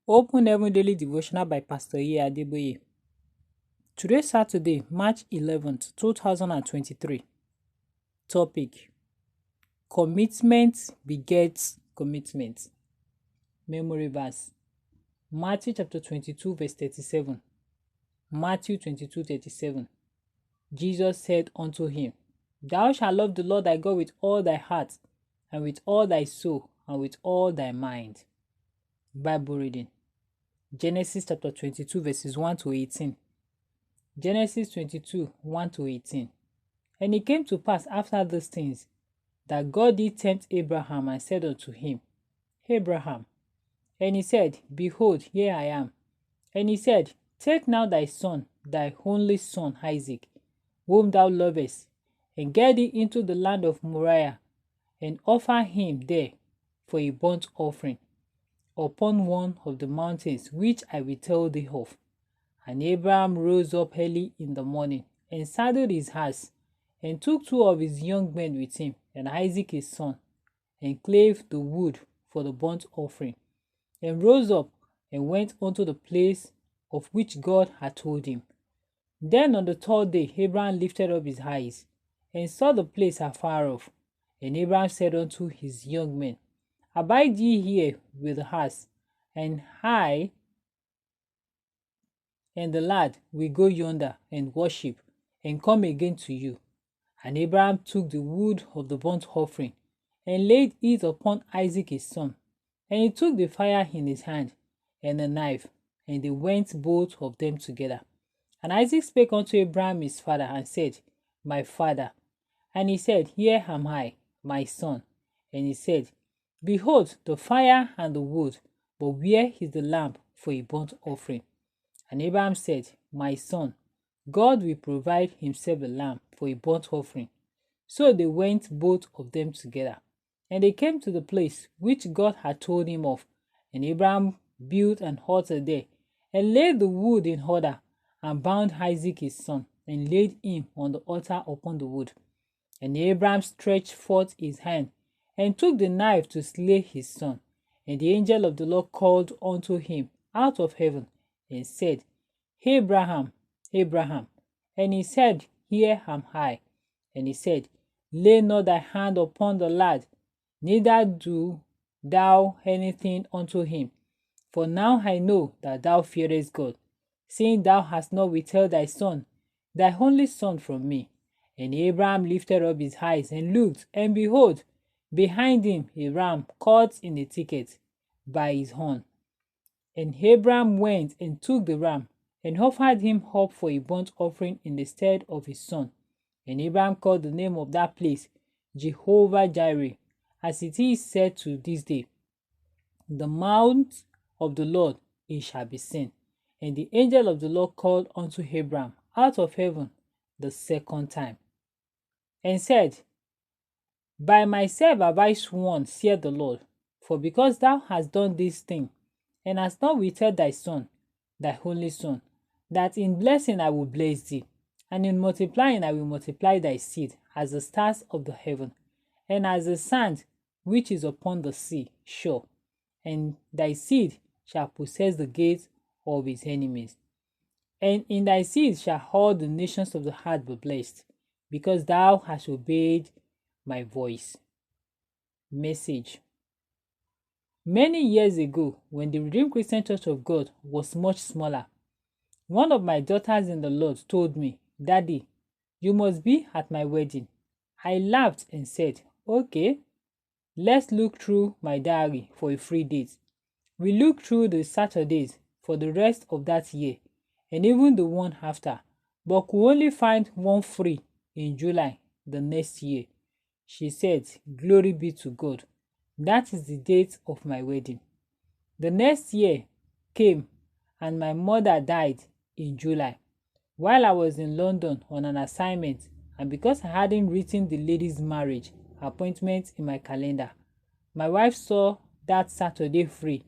Open Heaven Daily Devotional by Pastor Adebayo. Today, Saturday, March 11th, 2023. Topic: Commitment begets commitment. Memory verse: Matthew chapter 22, verse 37. Matthew 22:37. Jesus said unto him, Thou shalt love the Lord thy God with all thy heart, and with all thy soul, and with all thy mind. Bible reading: Genesis chapter 22, verses 1 to 18. Genesis 22, 1 to 18. And it came to pass after these things, that God did tempt Abraham, and said unto him, Abraham. And he said, Behold, here I am. And he said, Take now thy son, thy only son Isaac, whom thou lovest, and get thee into the land of Moriah, and offer him there for a burnt offering, upon one of the mountains which I will tell thee of. And Abraham rose up early in the morning, and saddled his ass, and took two of his young men with him, and Isaac his son, and clave the wood for the burnt offering, and rose up, and went unto the place of which God had told him. Then on the third day Abraham lifted up his eyes, and saw the place afar off. And Abraham said unto his young men, Abide ye here with the ass, and I and the lad will go yonder and worship, and come again to you. And Abraham took the wood of the burnt offering, and laid it upon Isaac his son. And he took the fire in his hand, and a knife, and they went both of them together. And Isaac spake unto Abraham his father, and said, My father. And he said, Here am I, my son. And he said, Behold the fire and the wood, but where is the lamb for a burnt offering? And Abraham said, My son, God will provide himself a lamb for a burnt offering. So they went both of them together. And they came to the place which God had told him of. And Abraham built an altar there, and laid the wood in order, and bound Isaac his son, and laid him on the altar upon the wood. And Abraham stretched forth his hand, and took the knife to slay his son. And the angel of the Lord called unto him out of heaven, and said, Abraham, Abraham. And he said, Here am I. And he said, Lay not thy hand upon the lad, neither do thou anything unto him. For now I know that thou fearest God, seeing thou hast not withheld thy son, thy only son, from me. And Abraham lifted up his eyes, and looked, and behold, behind him a ram caught in the thicket by his horn. And Abraham went and took the ram, and offered him up for a burnt offering in the stead of his son. And Abraham called the name of that place Jehovah-Jireh, as it is said to this day, The mount of the Lord it shall be seen. And the angel of the Lord called unto Abraham out of heaven the second time, and said, By myself have I sworn, saith the Lord, for because thou hast done this thing, and hast not withheld thy son, thy only son, that in blessing I will bless thee, and in multiplying I will multiply thy seed as the stars of the heaven, and as the sand which is upon the sea shore. And thy seed shall possess the gates of his enemies. And in thy seed shall all the nations of the earth be blessed, because thou hast obeyed my voice. Message: Many years ago, when the Redeemed Christian Church of God was much smaller, one of my daughters in the Lord told me, Daddy, you must be at my wedding. I laughed and said, Okay, let's look through my diary for a free date. We looked through the Saturdays for the rest of that year, and even the one after, but could only find one free in July the next year. She said, Glory be to God. That is the date of my wedding. The next year came, and my mother died in July, while I was in London on an assignment, and because I hadn't written the lady's marriage appointment in my calendar, my wife saw that Saturday free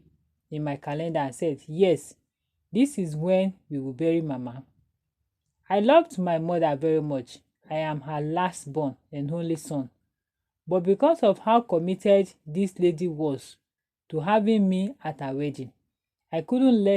in my calendar and said, Yes, this is when we will bury Mama. I loved my mother very much. I am her last born and only son. But because of how committed this lady was to having me at her wedding, I couldn't let